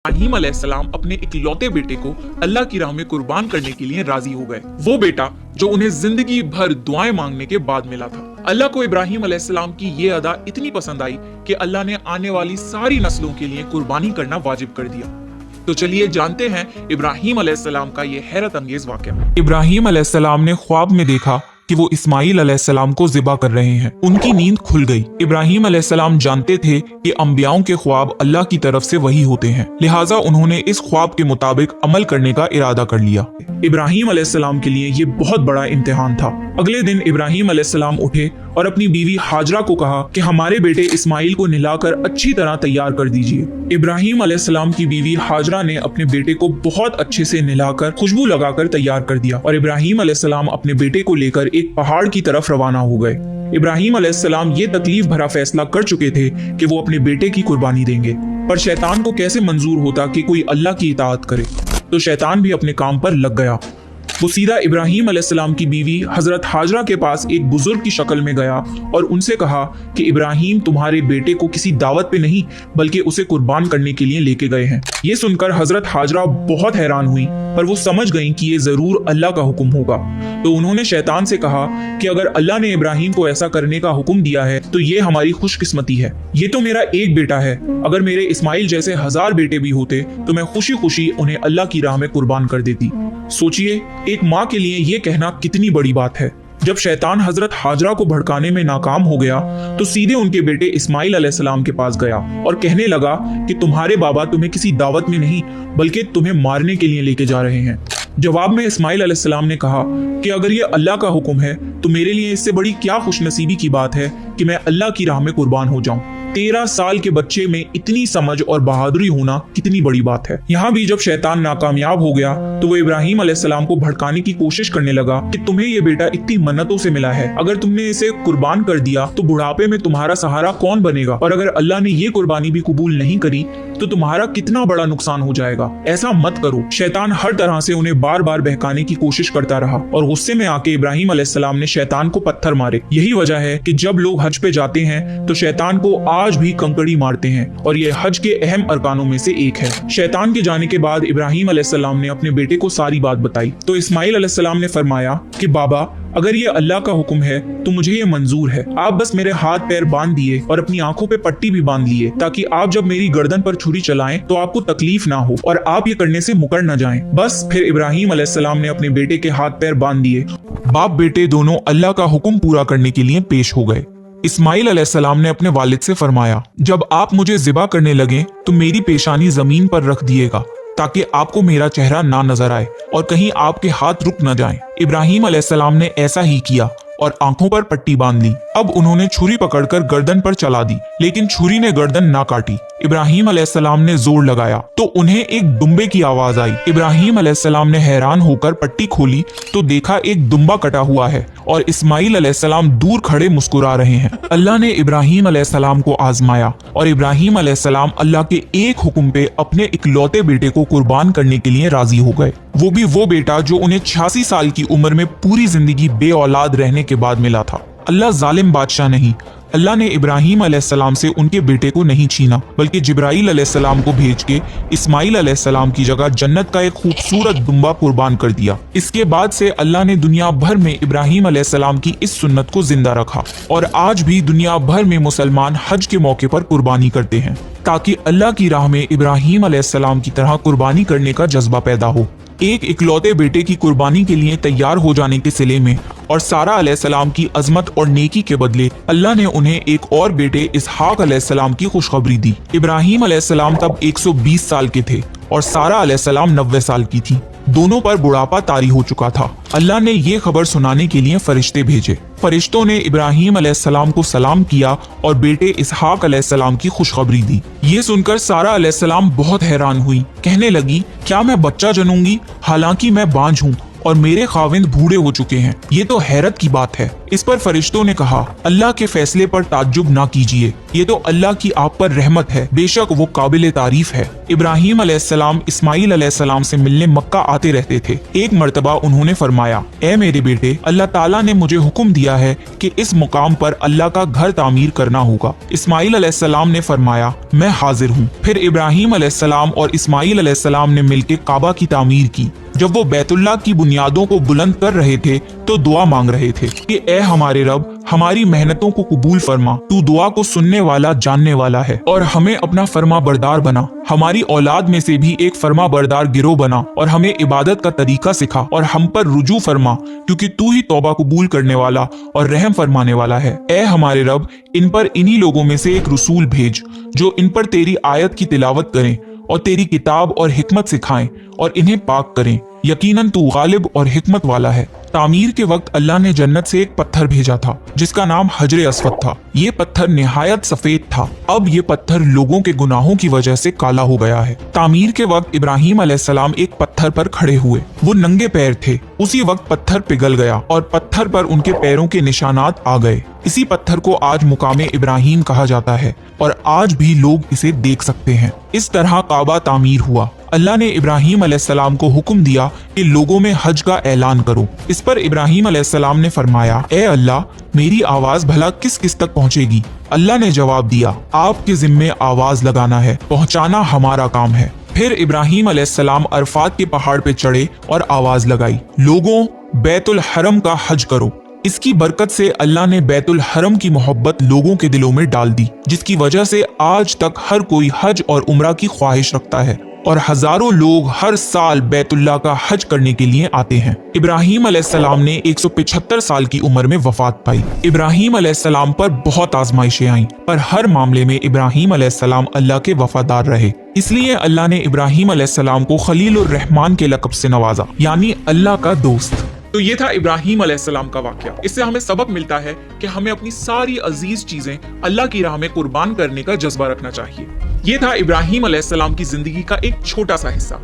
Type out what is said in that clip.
इब्राहीम अलैहिस्सलाम अपने इकलौते बेटे को अल्लाह की राह में कुर्बान करने के लिए राजी हो गए। वो बेटा जो उन्हें जिंदगी भर दुआएं मांगने के बाद मिला था। अल्लाह को इब्राहीम अलैहिस्सलाम की ये अदा इतनी पसंद आई कि अल्लाह ने आने वाली सारी नस्लों के लिए कुर्बानी करना वाजिब कर दिया। तो चलिए जानते हैं इब्राहीम अलैहिस्सलाम का ये हैरत अंगेज वाकया। इब्राहीम अलैहिस्सलाम ने ख्वाब में देखा कि वो इस्माइल अलैहिस्सलाम को ज़िबा कर रहे हैं। उनकी नींद खुल गई। इब्राहीम अलैहिस्सलाम जानते थे कि अंबियाओं के ख्वाब अल्लाह की तरफ से वही होते हैं, लिहाजा उन्होंने इस ख्वाब के मुताबिक अमल करने का इरादा कर लिया। इब्राहीम अलैहिस्सलाम के लिए ये बहुत बड़ा इम्तिहान था। अगले दिन इब्राहीम अलैहिस्सलाम उठे और अपनी बीवी हाजरा को कहा कि हमारे बेटे इस्माइल को नहलाकर अच्छी तरह तैयार कर दीजिए। इब्राहीम अलैहिस्सलाम की बीवी हाजरा ने अपने बेटे को बहुत अच्छे से नहलाकर खुशबू लगाकर तैयार कर दिया और इब्राहीम अलैहिस्सलाम अपने बेटे को लेकर एक पहाड़ की तरफ रवाना हो गए। इब्राहीम अलैहिस्सलाम ये तकलीफ भरा फैसला कर चुके थे कि वो अपने बेटे की कुर्बानी देंगे, पर शैतान को कैसे मंजूर होता कि कोई अल्लाह की इताअत करे। तो शैतान भी अपने काम पर लग गया। वो सीधा इब्राहीम अलैहिस्सलाम की बीवी हजरत हाजरा के पास एक बुजुर्ग की शक्ल में गया और उनसे कहा कि इब्राहीम तुम्हारे बेटे को किसी दावत पे नहीं बल्कि उसे कुर्बान करने के लिए लेके गए हैं। ये सुनकर हजरत हाजरा बहुत हैरान हुई, पर वो समझ गईं कि ये जरूर अल्लाह का हुक्म होगा। तो उन्होंने शैतान से कहा कि अगर अल्लाह ने इब्राहीम को ऐसा करने का हुक्म दिया है तो ये हमारी खुशकिस्मती है। ये तो मेरा एक बेटा है, अगर मेरे इस्माइल जैसे 1000 बेटे भी होते तो मैं खुशी खुशी उन्हें अल्लाह की राह में कुर्बान कर देती। सोचिए, एक माँ के लिए ये कहना कितनी बड़ी बात है। जब शैतान हजरत हाजरा को भड़काने में नाकाम हो गया तो सीधे उनके बेटे इस्माइल अलैहिस्सलाम के पास गया और कहने लगा कि तुम्हारे बाबा तुम्हें किसी दावत में नहीं बल्कि तुम्हें मारने के लिए लेके जा रहे हैं। जवाब में इस्माइल अलैहिस्सलाम ने कहा कि अगर ये अल्लाह का हुक्म है तो मेरे लिए इससे बड़ी क्या खुशनसीबी की बात है कि मैं अल्लाह की राह में कुर्बान हो जाऊं। 13 साल के बच्चे में इतनी समझ और बहादुरी होना कितनी बड़ी बात है। यहाँ भी जब शैतान नाकामयाब हो गया तो वो इब्राहीम अलैहिस्सलाम को भड़काने की कोशिश करने लगा कि तुम्हें ये बेटा इतनी मन्नतों से मिला है, अगर तुमने इसे कुर्बान कर दिया तो बुढ़ापे में तुम्हारा सहारा कौन बनेगा, और अगर अल्लाह ने ये कुर्बानी भी कबूल नहीं करी तो तुम्हारा कितना बड़ा नुकसान हो जाएगा। ऐसा मत करो। शैतान हर तरह से उन्हें बार बार बहकाने की कोशिश करता रहा और गुस्से में आके इब्राहीम अलैहिस्सलाम ने शैतान को पत्थर मारे। यही वजह है कि जब लोग हज पे जाते हैं तो शैतान को आज भी कंकड़ी मारते हैं और ये हज के अहम अरकानों में से एक है। शैतान के जाने के बाद इब्राहीम अलैहिस्सलाम ने अपने बेटे को सारी बात बताई तो इस्माइल अलैहिस्सलाम ने फरमाया कि बाबा, अगर ये अल्लाह का हुक्म है तो मुझे ये मंजूर है। आप बस मेरे हाथ पैर बांध दिए और अपनी आंखों पे पट्टी भी बांध लिए ताकि आप जब मेरी गर्दन पर छुरी चलाएं तो आपको तकलीफ ना हो और आप ये करने से मुकर न जाएं। बस फिर इब्राहीम अलैहिस्सलाम ने अपने बेटे के हाथ पैर बांध दिए। बाप बेटे दोनों अल्लाह का हुक्म पूरा करने के लिए पेश हो गए। इस्माइल अलैहिस्सलाम ने अपने वालिद से फरमाया, जब आप मुझे ज़िबा करने लगे तो मेरी पेशानी जमीन पर रख दिएगा ताकि आपको मेरा चेहरा ना नजर आए और कहीं आपके हाथ रुक न जाएं। इब्राहीम अलैहिस्सलाम ने ऐसा ही किया और आंखों पर पट्टी बांध ली। अब उन्होंने छुरी पकड़कर गर्दन पर चला दी, लेकिन छुरी ने गर्दन ना काटी। इब्राहीम अलैहिस्सलाम ने जोर लगाया तो उन्हें एक दुम्बे की आवाज आई। इब्राहीम अलैहिस्सलाम ने हैरान होकर पट्टी खोली तो देखा एक दुम्बा कटा हुआ है और इस्माइल अलैहिस्सलाम दूर खड़े मुस्कुरा रहे हैं। अल्लाह ने इब्राहीम अलैहिस्सलाम को आजमाया और इब्राहीम अलैहिस्सलाम अल्लाह के एक हुक्म पे अपने इकलौते बेटे को कुर्बान करने के लिए राजी हो गए। वो भी वो बेटा जो उन्हें 86 साल की उम्र में पूरी जिंदगी बे औलाद रहने के बाद मिला था। अल्लाह जालिम बादशाह नहीं। अल्लाह ने इब्राहीम अलैहिस्सलाम से उनके बेटे को नहीं छीना बल्कि जिब्राइल अलैहिस्सलाम को भेज के इस्माइल अलैहिस्सलाम की जगह जन्नत का एक खूबसूरत दुम्बा कुर्बान कर दिया। इसके बाद से अल्लाह ने दुनिया भर में इब्राहीम अलैहिस्सलाम की इस सुन्नत को जिंदा रखा और आज भी दुनिया भर में मुसलमान हज के मौके पर कुर्बानी करते हैं ताकि अल्लाह की राह में इब्राहीम अलैहिस्सलाम की तरह कुर्बानी करने का जज्बा पैदा हो। एक इकलौते बेटे की कुर्बानी के लिए तैयार हो जाने के सिले में और सारा अलैहिस्सलाम की अजमत और नेकी के बदले अल्लाह ने उन्हें एक और बेटे इसहाक अलैहिस्सलाम की खुशखबरी दी। इब्राहीम अलैहिस्सलाम तब 120 साल के थे और सारा अलैहिस्सलाम 90 साल की थी। दोनों पर बुढ़ापा तारी हो चुका था। अल्लाह ने ये खबर सुनाने के लिए फरिश्ते भेजे। फरिश्तों ने इब्राहीम अलैहिस्सलाम को सलाम किया और बेटे इसहाक अलैहिस्सलाम की खुशखबरी दी। ये सुनकर सारा अलैहिस्सलाम बहुत हैरान हुई। कहने लगी, क्या मैं बच्चा जनूंगी? हालांकि मैं बांझ हूँ اور میرے खाविंद बूढ़े हो चुके हैं। ये तो हैरत की बात है। इस पर फरिश्तों ने कहा, अल्लाह के फैसले पर ताज्जुब ना कीजिए, ये तो अल्लाह की आप पर रहमत है, बेशक वो काबिल तारीफ है। इब्राहिम अलैहिस्सलाम इस्माइल अलैहिस्सलाम से मिलने मक्का आते रहते थे। एक मर्तबा उन्होंने फरमाया, ए मेरे बेटे, अल्लाह ताला ने मुझे हुक्म दिया है कि इस मुकाम पर अल्लाह का घर तामीर करना होगा। इस्माइल अलैहिस्सलाम ने फरमाया, मैं हाजिर हूँ। फिर इब्राहिम अलैहिस्सलाम और इस्माइल अलैहिस्सलाम ने मिलकर काबा की तामीर की। जब वो बैतुल्लाह की बुनियादों को बुलंद कर रहे थे तो दुआ मांग रहे थे कि ए हमारे रब, हमारी मेहनतों को कबूल फरमा, तू दुआ को सुनने वाला जानने वाला है, और हमें अपना फरमा बरदार बना। हमारी औलाद में से भी एक फरमा बरदार गिरोह बना और हमें इबादत का तरीका सिखा और हम पर रुजू फरमा, क्योंकि तू ही तौबा कबूल करने वाला और रहम फरमाने वाला है। ए हमारे रब, इन पर इन्हीं लोगों में से एक रसूल भेज जो इन पर तेरी आयत की तिलावत करें और तेरी किताब और हिकमत सिखाएं और इन्हें पाक करें। यकीनन तू गालिब और हिकमत वाला है। तामीर के वक्त अल्लाह ने जन्नत से एक पत्थर भेजा था जिसका नाम हजरे अस्वद था। ये पत्थर निहायत सफेद था। अब ये पत्थर लोगों के गुनाहों की वजह से काला हो गया है। तामीर के वक्त इब्राहिम अलैहिस्सलाम एक पत्थर पर खड़े हुए। वो नंगे पैर थे। उसी वक्त पत्थर पिघल गया और पत्थर पर उनके पैरों के निशानात आ गए। इसी पत्थर को आज मुकामे इब्राहिम कहा जाता है और आज भी लोग इसे देख सकते हैं। इस तरह काबा तामीर हुआ। अल्लाह ने इब्राहिम अलैहिस्सलाम को हुक्म दिया कि लोगों में हज का ऐलान करो। इस पर इब्राहिम अलैहिस्सलाम ने फरमाया, ए अल्लाह, मेरी आवाज भला किस किस तक पहुंचेगी? अल्लाह ने जवाब दिया, आपके जिम्मे आवाज लगाना है, पहुंचाना हमारा काम है। फिर इब्राहिम अलैहिस्सलाम अरफात के पहाड़ पे चढ़े और आवाज लगाई, लोगों, बैतुल हरम का हज करो। इसकी बरकत से अल्लाह ने बैतुल हरम की मोहब्बत लोगों के दिलों में डाल दी, जिसकी वजह से आज तक हर कोई हज और उम्रा की ख्वाहिश रखता है और हजारों लोग हर साल बैतुल्लाह का हज करने के लिए आते हैं। इब्राहिम अलैहिस्सलाम ने 175 साल की उम्र में वफात पाई। इब्राहिम अलैहिस्सलाम पर बहुत आजमाइशें आईं, पर हर मामले में इब्राहिम अलैहिस्सलाम अल्लाह के वफादार रहे। इसलिए अल्लाह ने इब्राहिम अलैहिस्सलाम को खलीलुर रहमान के लक़ब से नवाजा, यानी अल्लाह का दोस्त। तो ये था इब्राहिम अलैहिस्सलाम का वाकया। इससे हमें सबक मिलता है कि हमें अपनी सारी अजीज चीजें अल्लाह की राह में कुर्बान करने का जज्बा रखना चाहिए। ये था इब्राहिम अलैहिस्सलाम की जिंदगी का एक छोटा सा हिस्सा।